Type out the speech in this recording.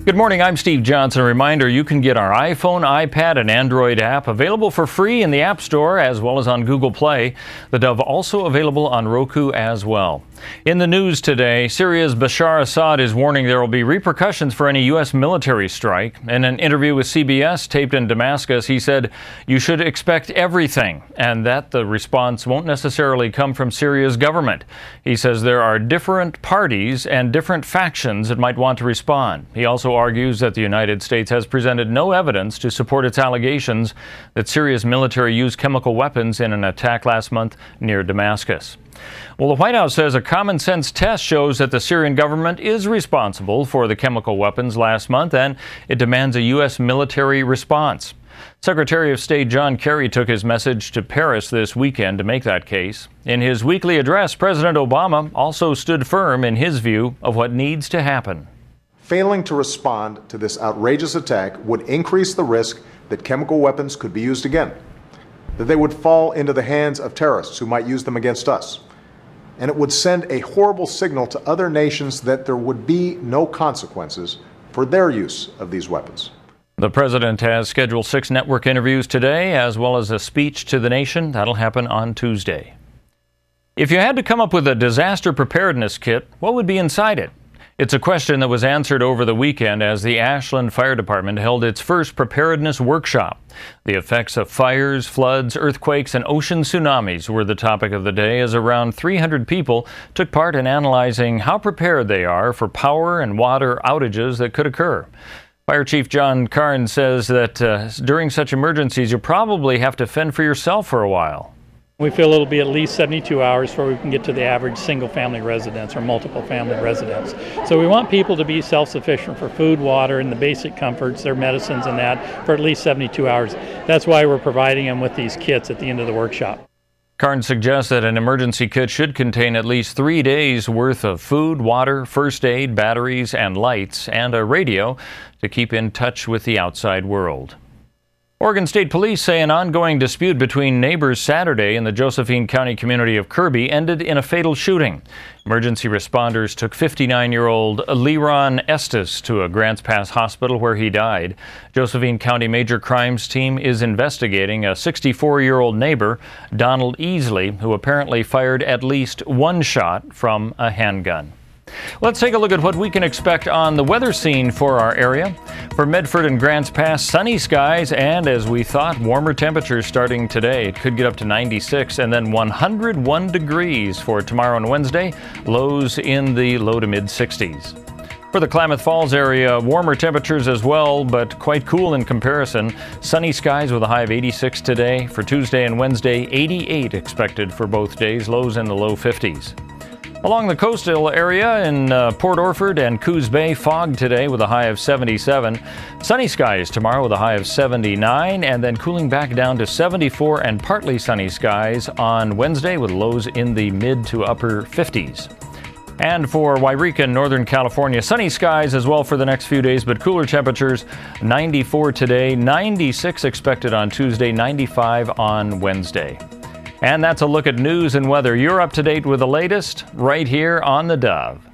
Good morning, I'm Steve Johnson. A reminder, you can get our iPhone, iPad, and Android app available for free in the App Store as well as on Google Play. The Dove also available on Roku as well. In the news today, Syria's Bashar Assad is warning there will be repercussions for any U.S. military strike. In an interview with CBS taped in Damascus, he said, "You should expect everything," and that the response won't necessarily come from Syria's government. He says there are different parties and different factions that might want to respond. He also argues that the United States has presented no evidence to support its allegations that Syria's military used chemical weapons in an attack last month near Damascus. Well, the White House says a common-sense test shows that the Syrian government is responsible for the chemical weapons last month, and it demands a U.S. military response. Secretary of State John Kerry took his message to Paris this weekend to make that case. In his weekly address, President Obama also stood firm in his view of what needs to happen. Failing to respond to this outrageous attack would increase the risk that chemical weapons could be used again, that they would fall into the hands of terrorists who might use them against us, and it would send a horrible signal to other nations that there would be no consequences for their use of these weapons. The president has scheduled 6 network interviews today, as well as a speech to the nation. That'll happen on Tuesday. If you had to come up with a disaster preparedness kit, what would be inside it? It's a question that was answered over the weekend as the Ashland Fire Department held its first Preparedness Workshop. The effects of fires, floods, earthquakes, and ocean tsunamis were the topic of the day, as around 300 people took part in analyzing how prepared they are for power and water outages that could occur. Fire Chief John Carnes says that during such emergencies, you probably have to fend for yourself for a while. We feel it'll be at least 72 hours before we can get to the average single-family residence or multiple-family residence. So we want people to be self-sufficient for food, water, and the basic comforts, their medicines and that, for at least 72 hours. That's why we're providing them with these kits at the end of the workshop. Carnes suggests that an emergency kit should contain at least 3 days' worth of food, water, first aid, batteries, and lights, and a radio to keep in touch with the outside world. Oregon State Police say an ongoing dispute between neighbors Saturday in the Josephine County Community of Kerby ended in a fatal shooting. Emergency responders took 59-year-old Leron Estes to a Grants Pass hospital where he died. Josephine County Major Crimes Team is investigating a 64-year-old neighbor, Donald Easley, who apparently fired at least one shot from a handgun. Let's take a look at what we can expect on the weather scene for our area. For Medford and Grants Pass, sunny skies and, as we thought, warmer temperatures starting today. It could get up to 96 and then 101 degrees for tomorrow and Wednesday, lows in the low to mid 60s. For the Klamath Falls area, warmer temperatures as well, but quite cool in comparison. Sunny skies with a high of 86 today. For Tuesday and Wednesday, 88 expected for both days, lows in the low 50s. Along the coastal area in Port Orford and Coos Bay, fog today with a high of 77. Sunny skies tomorrow with a high of 79, and then cooling back down to 74 and partly sunny skies on Wednesday with lows in the mid to upper 50s. And for Wairika, Northern California, sunny skies as well for the next few days, but cooler temperatures, 94 today, 96 expected on Tuesday, 95 on Wednesday. And that's a look at news and weather. You're up to date with the latest right here on the Dove.